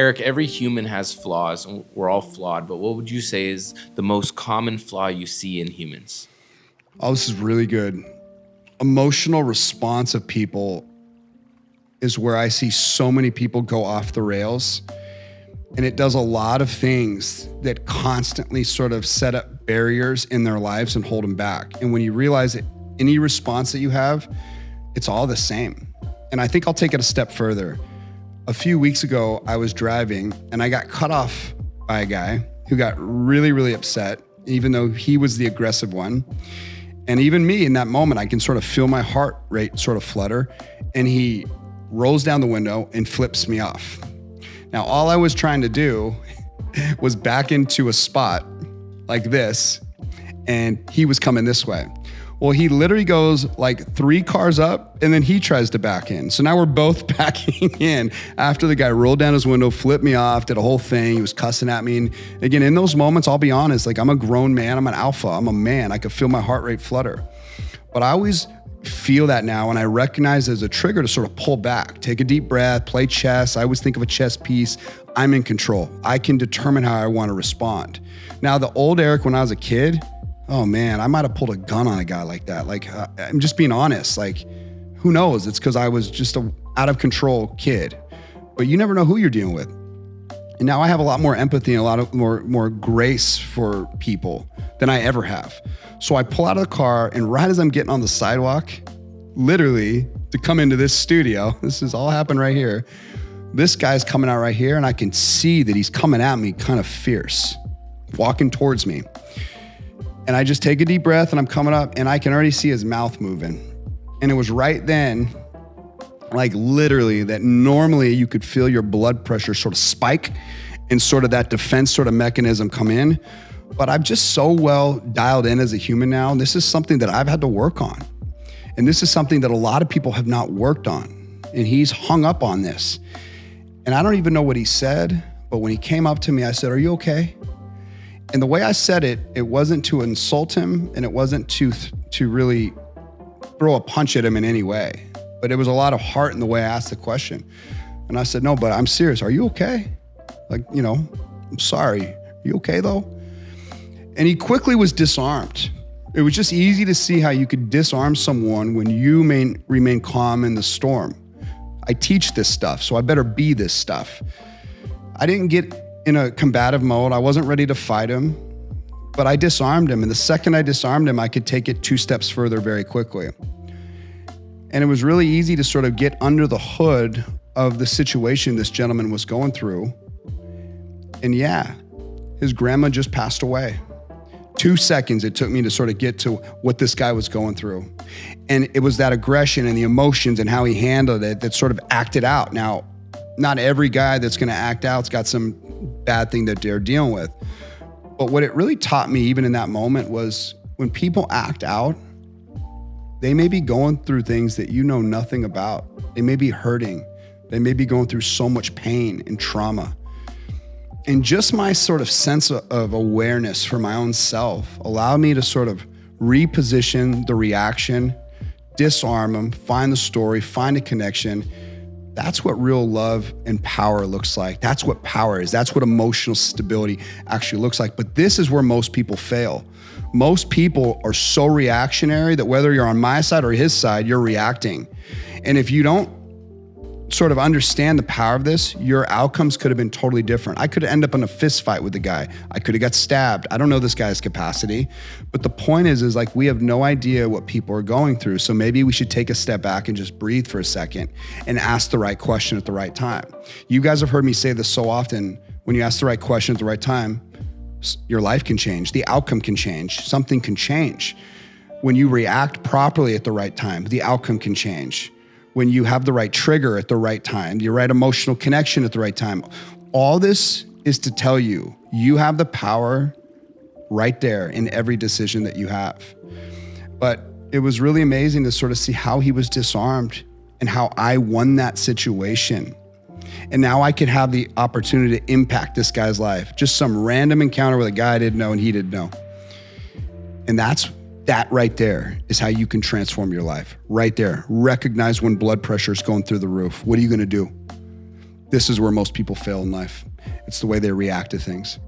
Erik, every human has flaws, and we're all flawed, but what would you say is the most common flaw you see in humans? Oh, this is really good. Emotional response of people is where I see so many people go off the rails. And it does a lot of things that constantly sort of set up barriers in their lives and hold them back. And when you realize that any response that you have, it's all the same. And I think I'll take it a step further. A few weeks ago, I was driving and I got cut off by a guy who got really, really upset, even though he was the aggressive one. And even me in that moment, I can sort of feel my heart rate sort of flutter. And he rolls down the window and flips me off. Now, all I was trying to do was back into a spot like this, and he was coming this way. Well, he literally goes like 3 cars up, and then he tries to back in. So now we're both backing in after the guy rolled down his window, flipped me off, did a whole thing. He was cussing at me. And again, in those moments, I'll be honest, like I'm a grown man, I'm an alpha, I'm a man. I could feel my heart rate flutter. But I always feel that now, and I recognize it as a trigger to sort of pull back, take a deep breath, play chess. I always think of a chess piece. I'm in control. I can determine how I want to respond. Now, the old Erik when I was a kid, oh man, I might have pulled a gun on a guy like that. Like, I'm just being honest. Like, who knows? It's because I was just a out of control kid. But you never know who you're dealing with. And now I have a lot more empathy and a lot of more grace for people than I ever have. So I pull out of the car, and right as I'm getting on the sidewalk, literally to come into this studio, this is all happened right here. This guy's coming out right here, and I can see that he's coming at me kind of fierce, walking towards me. And I just take a deep breath, and I'm coming up, and I can already see his mouth moving. And it was right then, like literally, that normally you could feel your blood pressure sort of spike and sort of that defense sort of mechanism come in. But I'm just so well dialed in as a human now. And this is something that I've had to work on. And this is something that a lot of people have not worked on. And he's hung up on this. And I don't even know what he said, but when he came up to me, I said, "Are you okay?" And the way I said it, it wasn't to insult him, and it wasn't to really throw a punch at him in any way. But it was a lot of heart in the way I asked the question. And I said, "No, but I'm serious. Are you okay? Like, I'm sorry. Are you okay though?" And he quickly was disarmed. It was just easy to see how you could disarm someone when you remain calm in the storm. I teach this stuff, so I better be this stuff. I didn't get in a combative mode. I wasn't ready to fight him, but I disarmed him. And the second I disarmed him, I could take it 2 steps further very quickly. And it was really easy to sort of get under the hood of the situation this gentleman was going through. And yeah, his grandma just passed away. 2 seconds it took me to sort of get to what this guy was going through. And it was that aggression and the emotions and how he handled it that sort of acted out. Now, not every guy that's going to act out's got some bad thing that they're dealing with. But what it really taught me even in that moment was when people act out, they may be going through things that you know nothing about. They may be hurting. They may be going through so much pain and trauma. And just my sort of sense of awareness for my own self allowed me to sort of reposition the reaction, disarm them, find the story, find a connection. That's what real love and power looks like. That's what power is. That's what emotional stability actually looks like. But this is where most people fail. Most people are so reactionary that whether you're on my side or his side, you're reacting. And if you don't sort of understand the power of this, your outcomes could have been totally different. I could end up in a fist fight with the guy. I could have got stabbed. I don't know this guy's capacity. But the point is like we have no idea what people are going through. So maybe we should take a step back and just breathe for a second and ask the right question at the right time. You guys have heard me say this so often. When you ask the right question at the right time, your life can change. The outcome can change. Something can change. When you react properly at the right time, the outcome can change. When you have the right trigger at the right time, the right emotional connection at the right time. All this is to tell you, you have the power right there in every decision that you have. But it was really amazing to sort of see how he was disarmed and how I won that situation. And now I could have the opportunity to impact this guy's life. Just some random encounter with a guy I didn't know and he didn't know. And that right there is how you can transform your life. Right there. Recognize when blood pressure is going through the roof. What are you going to do? This is where most people fail in life. It's the way they react to things.